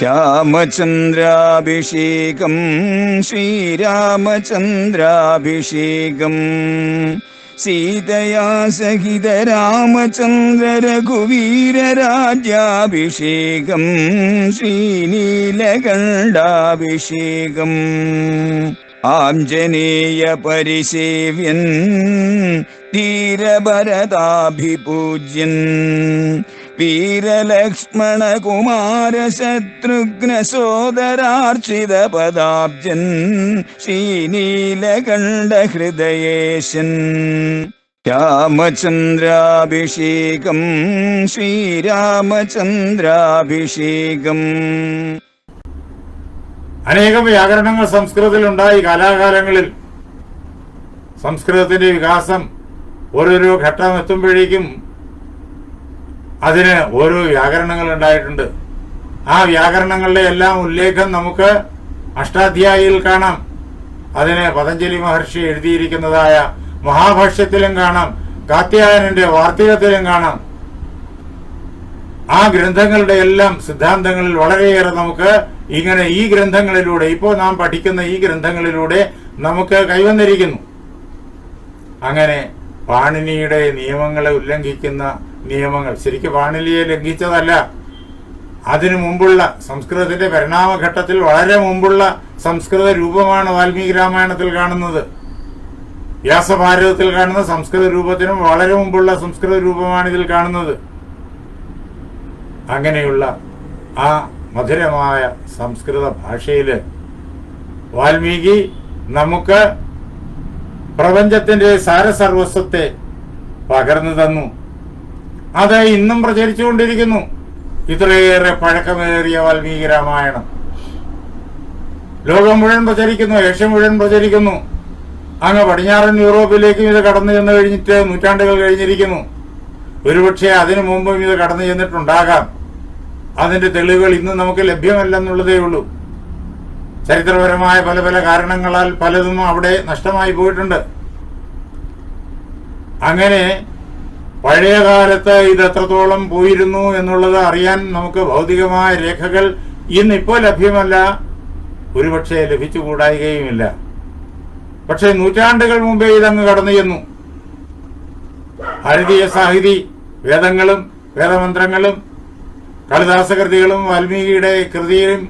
രാമചന്ദ്രാഭിഷേകം ശ്രീരാമചന്ദ്രാഭിഷേകം സീതയാ സഹിത രാമചന്ദ്ര രഘുവീരരാജ്യാഭിഷേകം ശ്രീനീലകണ്ഠാഭിഷേകം ആഞ്ജനേയ പരിസേവ്യൻ ധീരഭരതാഭിപൂജ്യൻ വീരലക്ഷ്മണ കുമാര ശത്രുഘ്ന സോദരാർച്ചിത പദാബ്ജൻ ശ്രീനീലകണ്ഠ ഹൃദയേശൻ രാമചന്ദ്രാഭിഷേകം ശ്രീരാമചന്ദ്രാഭിഷേകം. അനേകം വ്യാകരണങ്ങൾ സംസ്കൃതത്തിലുണ്ടായി. കാലാകാലങ്ങളിൽ സംസ്കൃതത്തിന്റെ വികാസം ഓരോരോ ഘട്ടം എത്തുമ്പോഴേക്കും അതിന് ഓരോ വ്യാകരണങ്ങൾ ഉണ്ടായിട്ടുണ്ട്. ആ വ്യാകരണങ്ങളുടെ എല്ലാം ഉല്ലേഖം നമുക്ക് അഷ്ടാധ്യായിയിൽ കാണാം. അതിന് പതഞ്ജലി മഹർഷി എഴുതിയിരിക്കുന്നതായ മഹാഭാഷ്യത്തിലും കാണാം, കാത്യായനന്റെ വാർത്തികത്തിലും കാണാം. ആ ഗ്രന്ഥങ്ങളുടെ എല്ലാം സിദ്ധാന്തങ്ങളിൽ വളരെയേറെ നമുക്ക് ഇങ്ങനെ ഈ ഗ്രന്ഥങ്ങളിലൂടെ, ഇപ്പോൾ നാം പഠിക്കുന്ന ഈ ഗ്രന്ഥങ്ങളിലൂടെ നമുക്ക് കൈവന്നിരിക്കുന്നു. അങ്ങനെ പാണിനിയുടെ നിയമങ്ങളെ ഉല്ലംഘിക്കുന്ന നിയമങ്ങൾ ശരിക്കും പാണിനിയെ ലംഘിച്ചതല്ല. അതിനു മുമ്പുള്ള സംസ്കൃതത്തിന്റെ പരിണാമഘട്ടത്തിൽ വളരെ മുമ്പുള്ള സംസ്കൃത രൂപമാണ് വാൽമീകി രാമായണത്തിൽ കാണുന്നത്. വ്യാസഭാരതത്തിൽ കാണുന്ന സംസ്കൃത രൂപത്തിനും വളരെ മുമ്പുള്ള സംസ്കൃത രൂപമാണ് ഇതിൽ കാണുന്നത്. അങ്ങനെയുള്ള ആ മധുരമായ സംസ്കൃത ഭാഷയില് വാൽമീകി നമുക്ക് പ്രപഞ്ചത്തിന്റെ സാരസർവസ്വത്തെ പകർന്നു തന്നു. അത് ഇന്നും പ്രചരിച്ചുകൊണ്ടിരിക്കുന്നു. ഇത്രയേറെ പഴക്കമേറിയ വാൽമീകി രാമായണം ലോകം മുഴുവൻ പ്രചരിക്കുന്നു, ഏഷ്യ മുഴുവൻ പ്രചരിക്കുന്നു. അങ്ങ് പടിഞ്ഞാറൻ യൂറോപ്പിലേക്കും ഇത് കടന്നു ചെന്ന് കഴിഞ്ഞിട്ട് നൂറ്റാണ്ടുകൾ കഴിഞ്ഞിരിക്കുന്നു. ഒരുപക്ഷെ അതിനു മുമ്പും ഇത് കടന്നു ചെന്നിട്ടുണ്ടാകാം. അതിന്റെ തെളിവുകൾ ഇന്ന് നമുക്ക് ലഭ്യമല്ലെന്നുള്ളതേ ഉള്ളൂ. ചരിത്രപരമായ പല പല കാരണങ്ങളാൽ പലതും അവിടെ നഷ്ടമായി പോയിട്ടുണ്ട്. അങ്ങനെ പഴയ കാലത്ത് ഇത് എത്രത്തോളം പോയിരുന്നു എന്നുള്ളത് അറിയാൻ നമുക്ക് ഭൗതികമായ രേഖകൾ ഇന്നിപ്പോൾ ലഭ്യമല്ല, ഒരുപക്ഷെ ലഭിച്ചുകൂടായികയുമില്ല. പക്ഷെ നൂറ്റാണ്ടുകൾ മുമ്പേ ഇതങ്ങ് കടന്നു ചെന്നു. ഭാരതീയ സാഹിതി, വേദങ്ങളും വേദമന്ത്രങ്ങളും കാളിദാസ കൃതികളും വാൽമീകിയുടെ കൃതിയും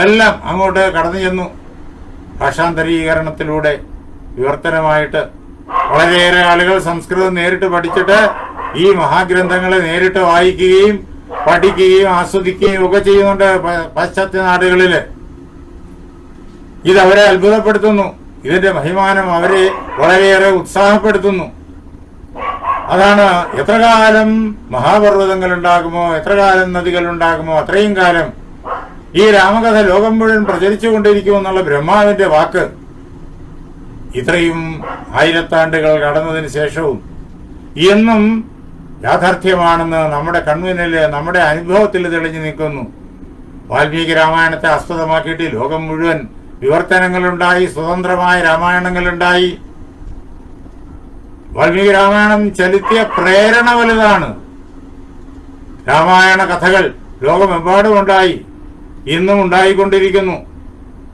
എല്ലാം അങ്ങോട്ട് കടന്നു ചെന്നു. ഭാഷാന്തരീകരണത്തിലൂടെ വിവർത്തനമായിട്ട് വളരെയേറെ ആളുകൾ സംസ്കൃതം നേരിട്ട് പഠിച്ചിട്ട് ഈ മഹാഗ്രന്ഥങ്ങളെ നേരിട്ട് വായിക്കുകയും പഠിക്കുകയും ആസ്വദിക്കുകയും ഒക്കെ ചെയ്യുന്നുണ്ട് പാശ്ചാത്യ നാടുകളില്. ഇതവരെ അത്ഭുതപ്പെടുത്തുന്നു. ഇതിന്റെ മഹിമാനം അവരെ വളരെയേറെ ഉത്സാഹപ്പെടുത്തുന്നു. അതാണ് എത്ര കാലം മഹാപർവ്വതങ്ങൾ ഉണ്ടാകുമോ, എത്ര കാലം നദികൾ ഉണ്ടാകുമോ, അത്രയും കാലം ഈ രാമകഥ ലോകം മുഴുവൻ പ്രചരിച്ചുകൊണ്ടിരിക്കുമെന്നുള്ള ബ്രഹ്മാവിന്റെ വാക്ക് ഇത്രയും ആയിരത്താണ്ടുകൾ കടന്നതിന് ശേഷവും എന്നും യാഥാർത്ഥ്യമാണെന്ന് നമ്മുടെ കൺമുന്നില്, നമ്മുടെ അനുഭവത്തിൽ തെളിഞ്ഞു നിൽക്കുന്നു. വാൽമീകി രാമായണത്തെ ആസ്പദമാക്കിയിട്ട് ലോകം മുഴുവൻ വിവർത്തനങ്ങളുണ്ടായി, സ്വതന്ത്രമായ രാമായണങ്ങളുണ്ടായി. വാൽമീകി രാമായണം ചെലുത്തിയ പ്രേരണ വലുതാണ്. രാമായണ കഥകൾ ലോകമെമ്പാടും ഉണ്ടായി, ഇന്നും ഉണ്ടായിക്കൊണ്ടിരിക്കുന്നു.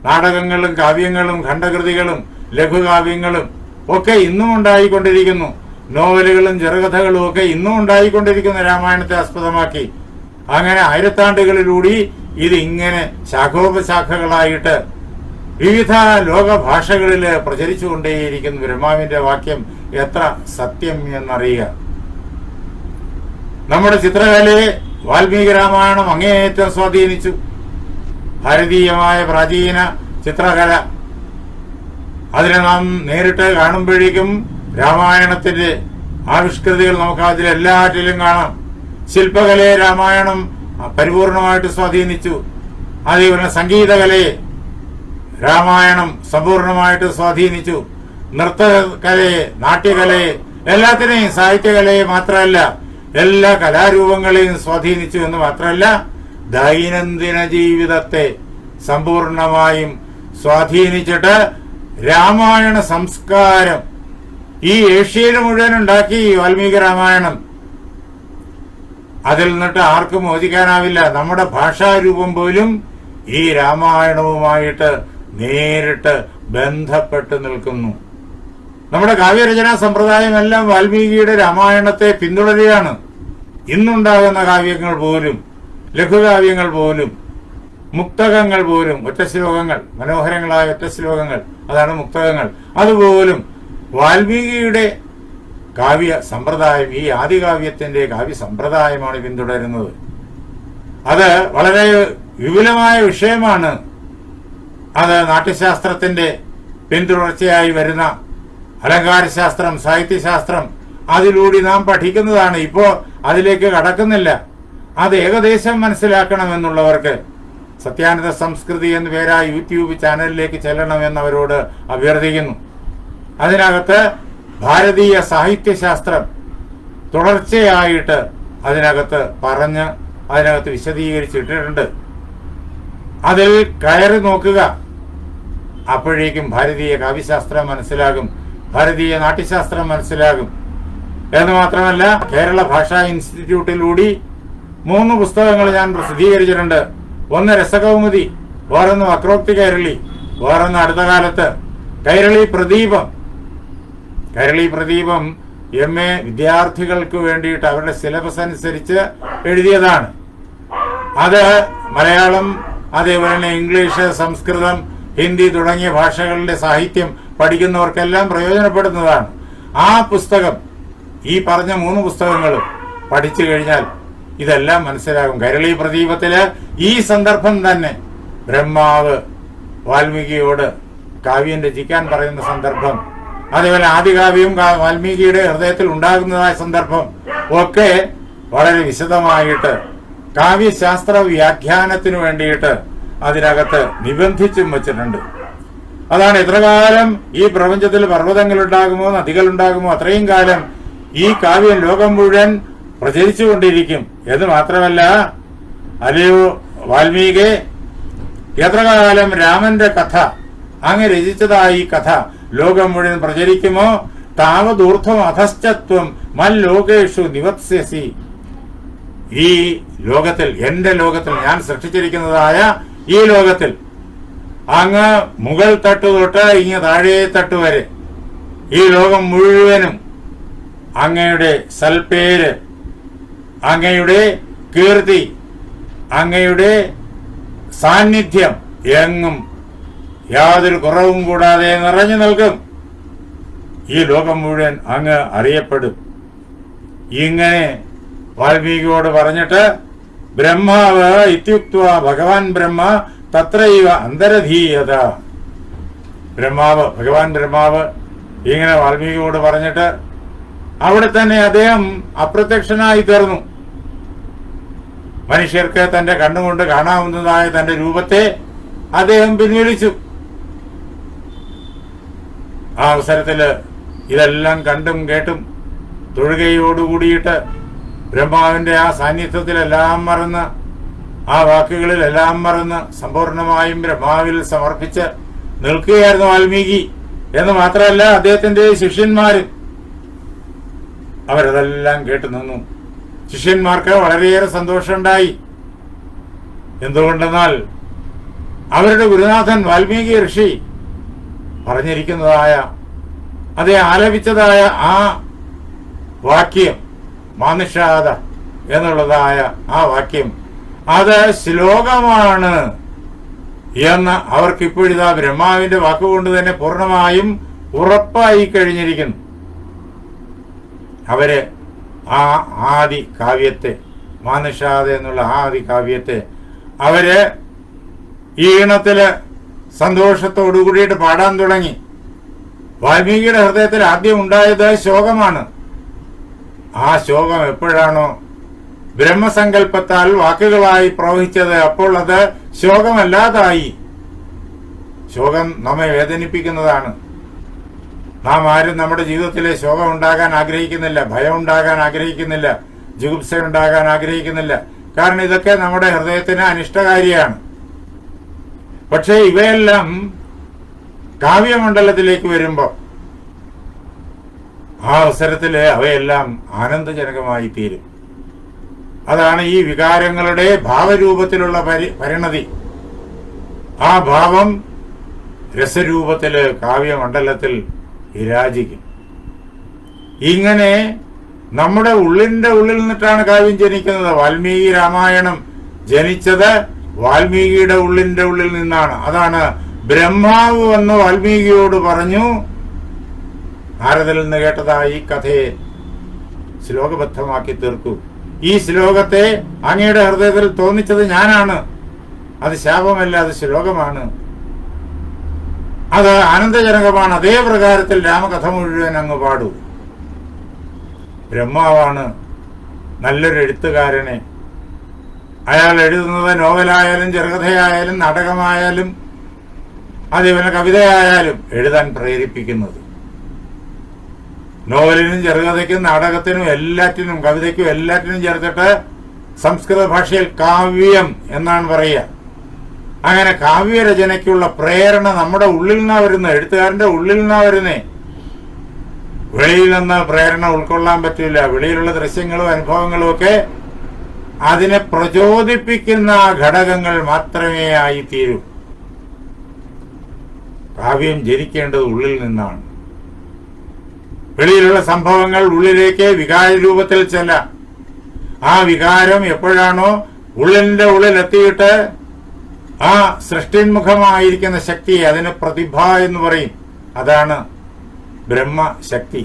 നാടകങ്ങളും കാവ്യങ്ങളും ഖണ്ഡകൃതികളും ലഘുകാവ്യങ്ങളും ഒക്കെ ഇന്നും ഉണ്ടായിക്കൊണ്ടിരിക്കുന്നു. നോവലുകളും ചെറുകഥകളും ഒക്കെ ഇന്നും ഉണ്ടായിക്കൊണ്ടിരിക്കുന്നു രാമായണത്തെ ആസ്പദമാക്കി. അങ്ങനെ ആയിരത്താണ്ടുകളിലൂടെ ഇത് ഇങ്ങനെ ശാഖോപശാഖകളായിട്ട് വിവിധ ലോകഭാഷകളിൽ പ്രചരിച്ചുകൊണ്ടേയിരിക്കുന്നു. ബ്രഹ്മാവിന്റെ വാക്യം എത്ര സത്യം എന്നറിയുക. നമ്മുടെ ചിത്രകലയെ വാൽമീകി രാമായണം അങ്ങേയറ്റം സ്വാധീനിച്ചു. ഭാരതീയമായ പ്രാചീന ചിത്രകല, അതിനെ നാം നേരിട്ട് കാണുമ്പോഴേക്കും രാമായണത്തിന്റെ ആവിഷ്കൃതികൾ നമുക്ക് അതിലെല്ലാറ്റിലും കാണാം. ശില്പകലയെ രാമായണം പരിപൂർണമായിട്ട് സ്വാധീനിച്ചു. അതേപോലെ സംഗീതകലയെ രാമായണം സമ്പൂർണമായിട്ട് സ്വാധീനിച്ചു. നൃത്തകലയെ, നാട്യകലയെ, എല്ലാത്തിനെയും, സാഹിത്യകലയെ മാത്രമല്ല എല്ലാ കലാരൂപങ്ങളെയും സ്വാധീനിച്ചു എന്ന് മാത്രമല്ല ദൈനംദിന ജീവിതത്തെ സമ്പൂർണമായും സ്വാധീനിച്ചിട്ട് രാമായണ സംസ്കാരം ഈ ഏഷ്യയിൽ മുഴുവൻ ഉണ്ടാക്കി വാൽമീകി രാമായണം. അതിൽ നിന്നിട്ട് ആർക്കും മോചിക്കാനാവില്ല. നമ്മുടെ ഭാഷാരൂപം പോലും ഈ രാമായണവുമായിട്ട് നേരിട്ട് ബന്ധപ്പെട്ട് നിൽക്കുന്നു. നമ്മുടെ കാവ്യരചനാ സമ്പ്രദായമെല്ലാം വാൽമീകിയുടെ രാമായണത്തെ പിന്തുടരുകയാണ്. ഇന്നുണ്ടാകുന്ന കാവ്യങ്ങൾ പോലും, ലഘുകാവ്യങ്ങൾ പോലും, മുക്തകങ്ങൾ പോലും, ഒറ്റ ശ്ലോകങ്ങൾ, മനോഹരങ്ങളായ ഒറ്റ ശ്ലോകങ്ങൾ, അതാണ് മുക്തകങ്ങൾ, അതുപോലും വാൽമീകിയുടെ കാവ്യ സമ്പ്രദായം, ഈ ആദികാവ്യത്തിന്റെ കാവ്യ സമ്പ്രദായമാണ് പിന്തുടരുന്നത്. അത് വളരെ വിപുലമായ വിഷയമാണ്. അത് നാട്യശാസ്ത്രത്തിന്റെ പിന്തുടർച്ചയായി വരുന്ന അലങ്കാരശാസ്ത്രം, സാഹിത്യശാസ്ത്രം, അതിലൂടെ നാം പഠിക്കുന്നതാണ്. ഇപ്പോ അതിലേക്ക് കടക്കുന്നില്ല. അത് ഏകദേശം മനസ്സിലാക്കണമെന്നുള്ളവർക്ക് സത്യാനന്ദ സംസ്കൃതി എന്ന പേരാ യൂട്യൂബ് ചാനലിലേക്ക് ചെല്ലണമെന്ന് അവരോട് അഭ്യർത്ഥിക്കുന്നു. അതിനകത്ത് ഭാരതീയ സാഹിത്യശാസ്ത്രം തുടർച്ചയായിട്ട് അതിനകത്ത് പറഞ്ഞ് അതിനകത്ത് വിശദീകരിച്ചിട്ടിട്ടുണ്ട്. അതിൽ കയറി നോക്കുക. അപ്പോഴേക്കും ഭാരതീയ കാവ്യശാസ്ത്രം മനസ്സിലാകും, ഭാരതീയ നാട്യശാസ്ത്രം മനസ്സിലാകും. എന്ന് മാത്രമല്ല, കേരള ഭാഷാ ഇൻസ്റ്റിറ്റ്യൂട്ടിലൂടെ 3 പുസ്തകങ്ങൾ ഞാൻ പ്രസിദ്ധീകരിച്ചിട്ടുണ്ട്. ഒന്ന് രസകൗമുദി, വേറൊന്ന് വക്രോക്തി കൈരളി, വേറൊന്ന് അടുത്ത കാലത്ത് കൈരളി പ്രദീപം. കൈരളി പ്രദീപം MA വിദ്യാർത്ഥികൾക്ക് വേണ്ടിയിട്ട് അവരുടെ സിലബസ് അനുസരിച്ച് എഴുതിയതാണ്. അത് മലയാളം, അതേപോലെ തന്നെ ഇംഗ്ലീഷ്, സംസ്കൃതം, ഹിന്ദി തുടങ്ങിയ ഭാഷകളുടെ സാഹിത്യം പഠിക്കുന്നവർക്കെല്ലാം പ്രയോജനപ്പെടുന്നതാണ്. ആ പുസ്തകം, ഈ പറഞ്ഞ 3 പുസ്തകങ്ങളും പഠിച്ചു കഴിഞ്ഞാൽ ഇതെല്ലാം മനസ്സിലാകും. കൈരളി പ്രദീപത്തില് ഈ സന്ദർഭം തന്നെ ബ്രഹ്മാവ് വാൽമീകിയോട് കാവ്യം രചിക്കാൻ പറയുന്ന സന്ദർഭം, അതേപോലെ ആദികാവ്യം വാൽമീകിയുടെ ഹൃദയത്തിൽ ഉണ്ടാകുന്നതായ സന്ദർഭം ഒക്കെ വളരെ വിശദമായിട്ട് കാവ്യശാസ്ത്ര വ്യാഖ്യാനത്തിനു വേണ്ടിയിട്ട് അതിനകത്ത് നിബന്ധിച്ചും വച്ചിട്ടുണ്ട്. അതാണ് എത്ര കാലം ഈ പ്രപഞ്ചത്തിൽ പർവ്വതങ്ങളുണ്ടാകുമോ, നദികളുണ്ടാകുമോ, അത്രയും കാലം ഈ കാവ്യം ലോകം മുഴുവൻ പ്രചരിച്ചുകൊണ്ടിരിക്കും. എന്ന് മാത്രമല്ല, അല്ലയോ വാൽമീകി, എത്ര കാലം രാമന്റെ കഥ അങ്ങ് രചിച്ചതായി കഥ ലോകം മുഴുവൻ പ്രചരിക്കുമോ, താവദൂർധ്വം അധശ്ചത്വം മല്ലോകേഷു നിവത്സ്യസി. ഈ ലോകത്തിൽ, എന്റെ ലോകത്തിൽ, ഞാൻ സൃഷ്ടിച്ചിരിക്കുന്നതായ ഈ ലോകത്തിൽ അങ്ങ് മുകൾ തട്ട് തൊട്ട് ഇങ്ങ് താഴെ തട്ട് വരെ ഈ ലോകം മുഴുവനും അങ്ങയുടെ സൽപ്പേര്, അങ്ങയുടെ കീർത്തി, അങ്ങയുടെ സാന്നിധ്യം എങ്ങും യാതൊരു കുറവും കൂടാതെ നിറഞ്ഞു നിൽക്കും. ഈ ലോകം മുഴുവൻ അങ്ങ് അറിയപ്പെടും. ഇങ്ങനെ വാൽമീകിയോട് പറഞ്ഞിട്ട് ബ്രഹ്മാവ് ഇത്യുക്ത്വ ഭഗവാൻ ബ്രഹ്മ തത്രൈവ അന്തരധീയത. ബ്രഹ്മാവ്, ഭഗവാൻ ബ്രഹ്മാവ് ഇങ്ങനെ വാൽമീകിയോട് പറഞ്ഞിട്ട് അവിടെ തന്നെ അദ്ദേഹം അപ്രത്യക്ഷനായി തീർന്നു. മനുഷ്യർക്ക് തന്റെ കണ്ണുകൊണ്ട് കാണാവുന്നതായ തന്റെ രൂപത്തെ അദ്ദേഹം പിൻവലിച്ചു. ആ അവസരത്തില് ഇതെല്ലാം കണ്ടും കേട്ടും തൊഴുകയോടുകൂടിയിട്ട് ബ്രഹ്മാവിന്റെ ആ സാന്നിധ്യത്തിലെല്ലാം മറന്ന്, ആ വാക്കുകളിലെല്ലാം മറന്ന് സമ്പൂർണമായും ബ്രഹ്മാവിൽ സമർപ്പിച്ച് നിൽക്കുകയായിരുന്നു വാൽമീകി. എന്ന് മാത്രമല്ല, അദ്ദേഹത്തിന്റെ ശിഷ്യന്മാരും അവരതെല്ലാം കേട്ടു നിന്നു. ശിഷ്യന്മാർക്ക് വളരെയേറെ സന്തോഷമുണ്ടായി. എന്തുകൊണ്ടെന്നാൽ അവരുടെ ഗുരുനാഥൻ വാൽമീകി ഋഷി പറഞ്ഞിരിക്കുന്നതായ, അതേ ആലപിച്ചതായ ആ വാക്യം, മാനുഷാദ എന്നുള്ളതായ ആ വാക്യം, അത് ശ്ലോകമാണ് എന്ന് അവർക്കിപ്പോഴിതാ ബ്രഹ്മാവിന്റെ വാക്കുകൊണ്ട് തന്നെ പൂർണ്ണമായും ഉറപ്പായി കഴിഞ്ഞിരിക്കുന്നു. അവര് ആ ആദി കാവ്യത്തെ, മാനുഷാദ എന്നുള്ള ആദി കാവ്യത്തെ അവര് ഈണത്തില് സന്തോഷത്തോടു കൂടിയിട്ട് പാടാൻ തുടങ്ങി. വാൽമീകിയുടെ ഹൃദയത്തിൽ ആദ്യം ഉണ്ടായത് ശോകമാണ്. ആ ശോകം എപ്പോഴാണോ ബ്രഹ്മസങ്കല്പത്താൽ വാക്കുകളായി പ്രവഹിച്ചത്, അപ്പോൾ അത് ശോകമല്ലാതായി. ശോകം നമ്മെ വേദനിപ്പിക്കുന്നതാണ്. നാം ആരും നമ്മുടെ ജീവിതത്തിലെ ശോകം ഉണ്ടാകാൻ ആഗ്രഹിക്കുന്നില്ല, ഭയം ഉണ്ടാകാൻ ആഗ്രഹിക്കുന്നില്ല, ജുഗുപ്സ ഉണ്ടാകാൻ ആഗ്രഹിക്കുന്നില്ല. കാരണം ഇതൊക്കെ നമ്മുടെ ഹൃദയത്തിന് അനിഷ്ടകാരിയാണ്. പക്ഷേ ഇവയെല്ലാം കാവ്യമണ്ഡലത്തിലേക്ക് വരുമ്പോൾ ആ അവസരത്തില് അവയെല്ലാം ആനന്ദജനകമായി തീരും. അതാണ് ഈ വികാരങ്ങളുടെ ഭാവരൂപത്തിലുള്ള പരിണതി. ആ ഭാവം രസരൂപത്തില് കാവ്യമണ്ഡലത്തിൽ വിരാജിക്കും. ഇങ്ങനെ നമ്മുടെ ഉള്ളിന്റെ ഉള്ളിൽ നിന്നിട്ടാണ് കാവ്യം ജനിക്കുന്നത്. വാൽമീകി രാമായണം ജനിച്ചത് വാൽമീകിയുടെ ഉള്ളിന്റെ ഉള്ളിൽ നിന്നാണ്. അതാണ് ബ്രഹ്മാവ് വന്ന് വാൽമീകിയോട് പറഞ്ഞു, നാരദനിൽ നിന്ന് കേട്ടതാ ഈ കഥയെ ശ്ലോകബദ്ധമാക്കി തീർക്കൂ. ഈ ശ്ലോകത്തെ അങ്ങയുടെ ഹൃദയത്തിൽ തോന്നിച്ചത് ഞാനാണ്. അത് ശാപമല്ല, അത് ശ്ലോകമാണ്, അത് ആനന്ദജനകമാണ്. അതേ പ്രകാരത്തിൽ രാമകഥ മുഴുവൻ അങ്ങ് പാടൂ. ബ്രഹ്മാവാണ് നല്ലൊരു എഴുത്തുകാരനെ, അയാൾ എഴുതുന്നത് നോവലായാലും ചെറുകഥയായാലും നാടകമായാലും അതേപോലെ കവിതയായാലും എഴുതാൻ പ്രേരിപ്പിക്കുന്നത്. നോവലിനും ചെറുകഥയ്ക്കും നാടകത്തിനും എല്ലാറ്റിനും കവിതയ്ക്കും എല്ലാറ്റിനും ചേർത്തിട്ട് സംസ്കൃത ഭാഷയിൽ കാവ്യം എന്നാണ് പറയുക. അങ്ങനെ കാവ്യരചനയ്ക്കുള്ള പ്രേരണ നമ്മുടെ ഉള്ളിൽ നിന്നാ വരുന്നത്, എഴുത്തുകാരന്റെ ഉള്ളിൽ നിന്നാ വരുന്നേ. വെളിയിൽ നിന്ന് പ്രേരണ ഉൾക്കൊള്ളാൻ പറ്റില്ല. വെളിയിലുള്ള ദൃശ്യങ്ങളും അനുഭവങ്ങളും ഒക്കെ അതിനെ പ്രചോദിപ്പിക്കുന്ന ഘടകങ്ങൾ മാത്രമേ ആയിത്തീരൂ. കാവ്യം ജനിക്കേണ്ടത് ഉള്ളിൽ നിന്നാണ്. വെളിയിലുള്ള സംഭവങ്ങൾ ഉള്ളിലേക്ക് വികാര രൂപത്തിൽ ചെല്ലാം. ആ വികാരം എപ്പോഴാണോ ഉള്ളിന്റെ ഉള്ളിലെത്തിയിട്ട് ആ സൃഷ്ടിന്മുഖമായിരിക്കുന്ന ശക്തി, അതിന് പ്രതിഭ എന്ന് പറയും, അതാണ് ബ്രഹ്മശക്തി.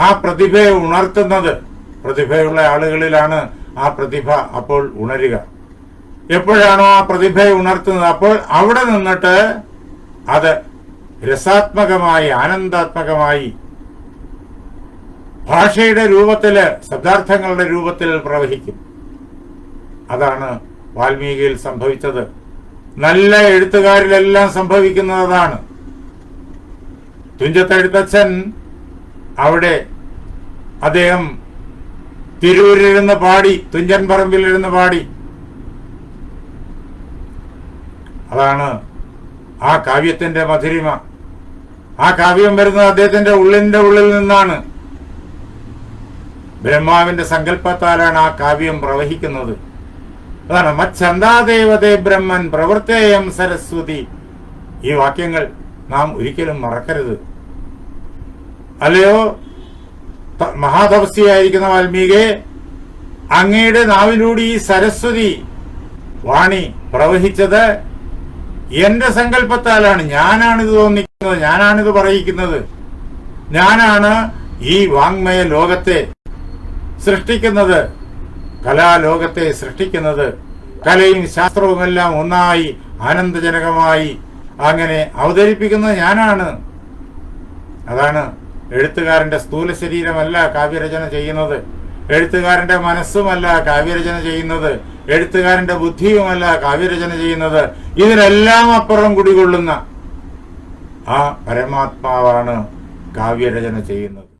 ആ പ്രതിഭയെ ഉണർത്തുന്നത്, പ്രതിഭയുള്ള ആളുകളിലാണ് ആ പ്രതിഭ അപ്പോൾ ഉണരുക. എപ്പോഴാണോ ആ പ്രതിഭയെ ഉണർത്തുന്നത് അപ്പോൾ അവിടെ നിന്നിട്ട് അത് രസാത്മകമായി ആനന്ദാത്മകമായി ഭാഷയുടെ രൂപത്തില് ശബ്ദാർത്ഥങ്ങളുടെ രൂപത്തിൽ പ്രവഹിക്കും. അതാണ് വാൽമീകിയിൽ സംഭവിച്ചത്. നല്ല എഴുത്തുകാരിലെല്ലാം സംഭവിക്കുന്നതാണ്. തുഞ്ചത്തെഴുത്തച്ഛൻ അവിടെ അദ്ദേഹം തിരൂരിലിരുന്ന് പാടി, തുഞ്ചൻ പറമ്പിലിരുന്ന് പാടി. അതാണ് ആ കാവ്യത്തിന്റെ മധുരിമ. ആ കാവ്യം വരുന്നത് അദ്ദേഹത്തിന്റെ ഉള്ളിന്റെ ഉള്ളിൽ നിന്നാണ്. ബ്രഹ്മാവിന്റെ സങ്കല്പത്താലാണ് ആ കാവ്യം പ്രവഹിക്കുന്നത്. അതാണ് മച്ഛന്ദാദേവതേ ബ്രഹ്മൻ പ്രവൃത്തേയം സരസ്വതി. ഈ വാക്യങ്ങൾ നാം ഒരിക്കലും മറക്കരുത്. അല്ലയോ മഹാതപസ്വിയായിരിക്കുന്ന വാൽമീകി, അങ്ങയുടെ നാവിലൂടെ ഈ സരസ്വതി വാണി പ്രവഹിച്ചത് എന്റെ സങ്കല്പത്താലാണ്. ഞാനാണിത് തോന്നിക്കുന്നത്, ഞാനാണിത് പറയിക്കുന്നത്, ഞാനാണ് ഈ വാങ്മയ ലോകത്തെ സൃഷ്ടിക്കുന്നത്, കലാലോകത്തെ സൃഷ്ടിക്കുന്നത്. കലയും ശാസ്ത്രവുമെല്ലാം ഒന്നായി ആനന്ദജനകമായി അങ്ങനെ അവതരിപ്പിക്കുന്നത് ഞാനാണ്. അതാണ് എഴുത്തുകാരന്റെ സ്ഥൂല ശരീരമല്ല കാവ്യരചന ചെയ്യുന്നത്, എഴുത്തുകാരന്റെ മനസ്സുമല്ല കാവ്യരചന ചെയ്യുന്നത്, എഴുത്തുകാരന്റെ ബുദ്ധിയുമല്ല കാവ്യരചന ചെയ്യുന്നത്. ഇതിനെല്ലാം അപ്പുറം കുടികൊള്ളുന്ന ആ പരമാത്മാവാണ് കാവ്യരചന ചെയ്യുന്നത്.